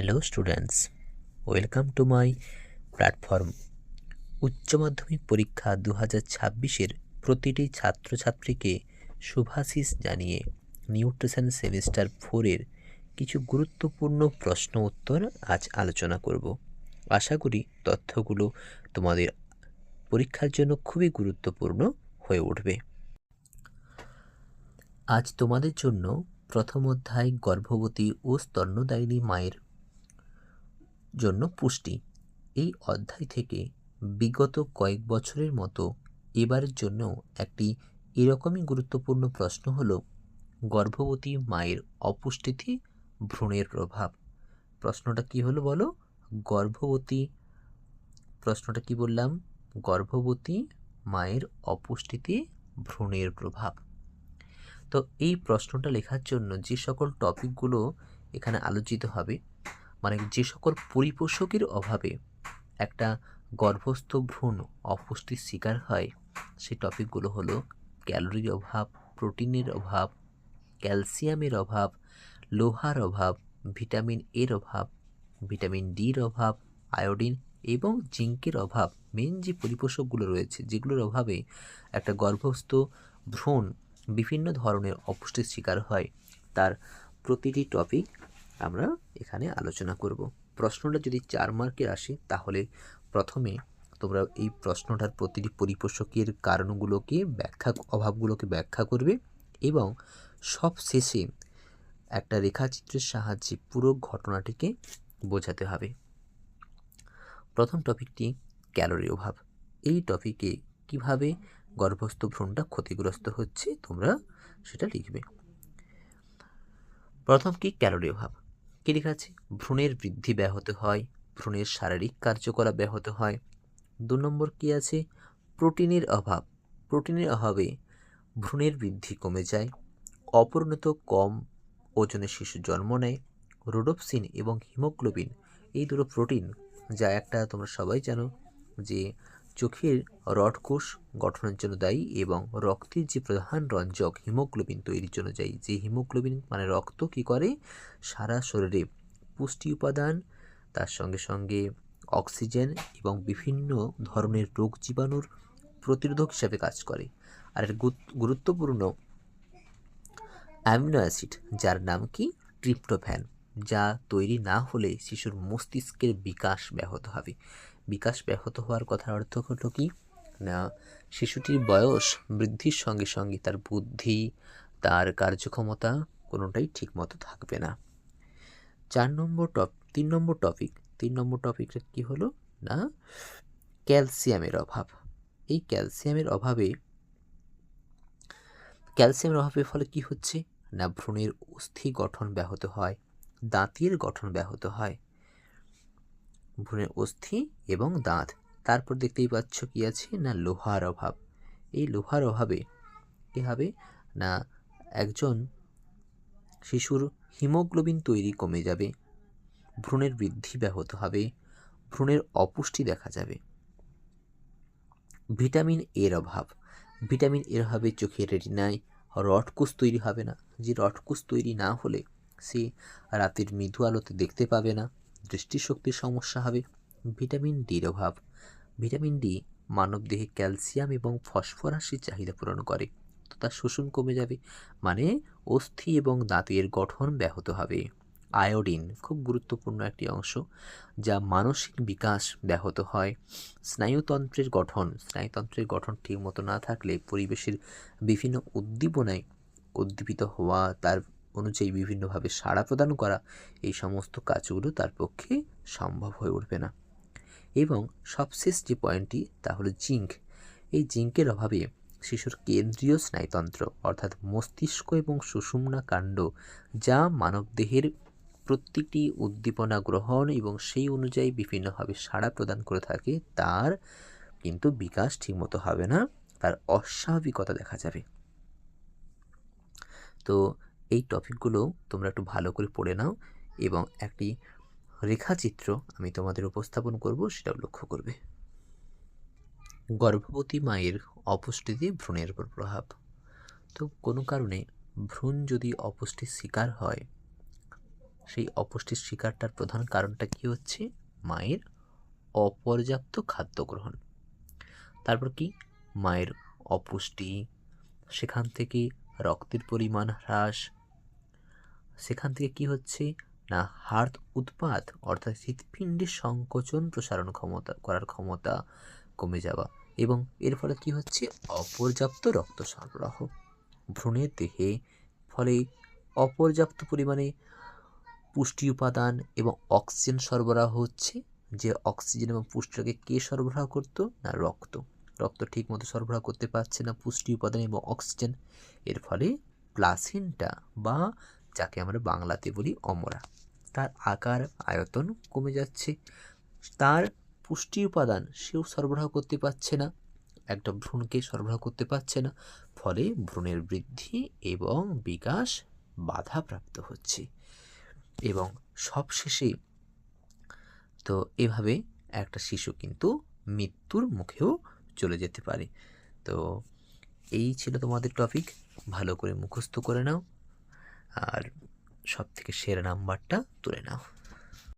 Hello students, welcome to my platform. উচ্চ মাধ্যমিক পরীক্ষা 2026-এর প্রতিটি ছাত্রছাত্রীকে শুভাশিস জানিয়ে নিউট্রিশন সেমিস্টার 4-এর কিছু গুরুত্বপূর্ণ প্রশ্ন উত্তর আজ আলোচনা করব। আশা করি তথ্যগুলো তোমাদের পরীক্ষার জন্য খুবই গুরুত্বপূর্ণ হয়ে উঠবে। আজ তোমাদের জন্য প্রথম অধ্যায় গর্ভবতী ও স্তন্যদায়িনী মায়ের জন্য পুষ্টি এই অধ্যায় থেকে বিগত কয়েক বছরের মতো এবারের জন্য একটি এরকমই গুরুত্বপূর্ণ প্রশ্ন হলো গর্ভবতী মায়ের অপুষ্টিতে ভ্রূণের প্রভাব। প্রশ্নটা কি হলো বলো? প্রশ্নটা কি বললাম? গর্ভবতী মায়ের অপুষ্টিতে ভ্রূণের প্রভাব। তো এই প্রশ্নটা লেখার জন্য যে সকল টপিকগুলো এখানে আলোচিত হবে, মানে যে সকল পরিপোষকের অভাবে একটা গর্ভস্থ ভ্রূণ অপুষ্টির শিকার হয়, সেই টপিকগুলো হলো ক্যালোরির অভাব, প্রোটিনের অভাব, ক্যালসিয়ামের অভাব, লোহার অভাব, ভিটামিন এর অভাব, ভিটামিন ডির অভাব, আয়োডিন এবং জিঙ্কের অভাব। মেন যে পরিপোষকগুলো রয়েছে যেগুলোর অভাবে একটা গর্ভস্থ ভ্রূণ বিভিন্ন ধরনের অপুষ্টির শিকার হয়, তার প্রতিটি টপিক আমরা এখানে আলোচনা করব। প্রশ্নটা যদি 4 মার্কের আসে তাহলে প্রথমে তোমরা এই প্রশ্নটার প্রতিটি পরিপোষকের কারণগুলোকে অভাবগুলোকে ব্যাখ্যা করবে এবং সব শেষে একটা রেখাচিত্রের সাহায্যে পুরো ঘটনাটিকে বোঝাতে হবে। প্রথম টপিকটি ক্যালোরি অভাব। এই টপিকে কিভাবে গর্ভস্থ ভ্রূণটা ক্ষতিগ্রস্ত হচ্ছে তোমরা সেটা লিখবে। প্রথম কি ক্যালোরি অভাব, কি লেখা আছে? ভ্রূণের বৃদ্ধি ব্যাহত হয়, ভ্রূণের শারীরিক কার্যকলাপ ব্যাহত হয়। 2 নম্বর কি আছে? প্রোটিনের অভাব। প্রোটিনের অভাবে ভ্রূণের বৃদ্ধি কমে যায়, অপরিণত কম ওজনের শিশু জন্ম নেয়। রোডোপসিন এবং হিমোগ্লোবিন এই দুটো প্রোটিন, যা একটা তোমরা সবাই জানো যে চোখের রডকোষ গঠনের জন্য দায়ী এবং রক্তের যে প্রধান রঞ্জক হিমোগ্লোবিন তৈরির জন্য দায়ী। যে হিমোগ্লোবিন মানে রক্ত কি করে? সারা শরীরে পুষ্টি উপাদান, তার সঙ্গে সঙ্গে অক্সিজেন এবং বিভিন্ন ধরনের রোগ জীবাণুর প্রতিরোধক হিসাবে কাজ করে। আর এর গুরুত্বপূর্ণ অ্যামিনো অ্যাসিড যার নাম কি? ট্রিপ্টোফ্যান, যা তৈরি না হলে শিশুর মস্তিষ্কের বিকাশ ব্যাহত হবে। বিকাশ ব্যাহত হওয়ার কথার অর্থ হলো কি না, শিশুটির বয়স বৃদ্ধির সঙ্গে সঙ্গে তার বুদ্ধি, তার কার্যক্ষমতা কোনোটাই ঠিকমতো থাকবে না। 3 নম্বর টপিকটা কি হলো না, ক্যালসিয়ামের অভাব। এই ক্যালসিয়ামের অভাবে ফলে কি হচ্ছে না, ভ্রূণের অস্থি গঠন ব্যাহত হয়, দাঁতের গঠন ব্যাহত হয়, ভ্রূণের অস্থি এবং দাঁত। তারপর দেখতেই পাচ্ছ কি আছে না, লোহার অভাব। এই লোহার অভাবে কি হবে না, একজন শিশুর হিমোগ্লোবিন তৈরি কমে যাবে, ভ্রূণের বৃদ্ধি ব্যাহত হবে, ভ্রূণের অপুষ্টি দেখা যাবে। ভিটামিন এর অভাব। ভিটামিন এর অভাবে চোখের রেটিনায় রডকুশ তৈরি হবে না। যে রডকুশ তৈরি না হলে সে রাতের মৃদু আলোতে দেখতে পাবে না, দৃষ্টিশক্তির সমস্যা হবে। ভিটামিন ডির অভাব। ভিটামিন ডি মানবদেহে ক্যালসিয়াম এবং ফসফরাসের চাহিদা পূরণ করে, তো তার শোষণ কমে যাবে, মানে অস্থি এবং দাঁতের গঠন ব্যাহত হবে। আয়োডিন খুব গুরুত্বপূর্ণ একটি অংশ, যা মানসিক বিকাশ ব্যাহত হয়। স্নায়ুতন্ত্রের গঠন ঠিকমতো না থাকলে পরিবেশের বিভিন্ন উদ্দীপনায় উদ্দীপিত হওয়া, তার অনুযায়ী বিভিন্নভাবে সাড়া প্রদান করা, এই সমস্ত কাজগুলো তার পক্ষে সম্ভব হয়ে উঠবে না। এবং সবশেষ যে পয়েন্টটি তা হলো জিঙ্ক। এই জিঙ্কের অভাবে শিশুর কেন্দ্রীয় স্নায়ুতন্ত্র অর্থাৎ মস্তিষ্ক এবং সুষুম্না কাণ্ড, যা মানবদেহের প্রত্যেকটি উদ্দীপনা গ্রহণ এবং সেই অনুযায়ী বিভিন্নভাবে সাড়া প্রদান করে থাকে, তার কিন্তু বিকাশ ঠিকমতো হবে না, তার অস্বাভাবিকতা দেখা যাবে। তো এই টপিকগুলো তোমরা একটু ভালো করে পড়ে নাও এবং একটি রেখাচিত্র আমি তোমাদের উপস্থাপন করব, সেটাও লক্ষ্য করবে। গর্ভবতী মায়ের অপুষ্টিতে ভ্রূণের উপর প্রভাব। তো কোনো কারণে ভ্রূণ যদি অপুষ্টির শিকার হয়, সেই অপুষ্টির শিকারটার প্রধান কারণটা কি হচ্ছে? মায়ের অপর্যাপ্ত খাদ্য গ্রহণ। তারপর কি? মায়ের অপুষ্টি, সেখান থেকে রক্তের পরিমাণ হ্রাস, সেখান থেকে কি হচ্ছে না হার্ট উৎপাত অর্থাৎ হৃৎপিণ্ডের সংকোচন প্রসারণ করার ক্ষমতা কমে যাওয়া, এবং এর ফলে কি হচ্ছে? অপর্যাপ্ত রক্ত সরবরাহ। ভ্রূণের দেহে ফলে অপর্যাপ্ত পরিমাণে পুষ্টি উপাদান এবং অক্সিজেন সরবরাহ হচ্ছে। যে অক্সিজেন এবং পুষ্টিটাকে কে সরবরাহ করতো? না রক্ত। রক্ত ঠিকমতো সরবরাহ করতে পারছে না পুষ্টি উপাদান এবং অক্সিজেন। এর ফলে প্লাসেন্টা বা যাকে আমরা বাংলাতে বলি অমরা, তার আকার আয়তন কমে যাচ্ছে, তার পুষ্টি উপাদান সেও সরবরাহ করতে পারছে না, একটা ভ্রূণকে সরবরাহ করতে পারছে না, ফলে ভ্রূণের বৃদ্ধি এবং বিকাশ বাধাপ্রাপ্ত হচ্ছে। এবং সবশেষে তো এভাবে একটা শিশু কিন্তু মৃত্যুর মুখেও চলে যেতে পারে। তো এই ছিল তোমাদের টপিক, ভালো করে মুখস্থ করে নাও আর সব থেকে সেরা নাম্বারটা তুলে নাও।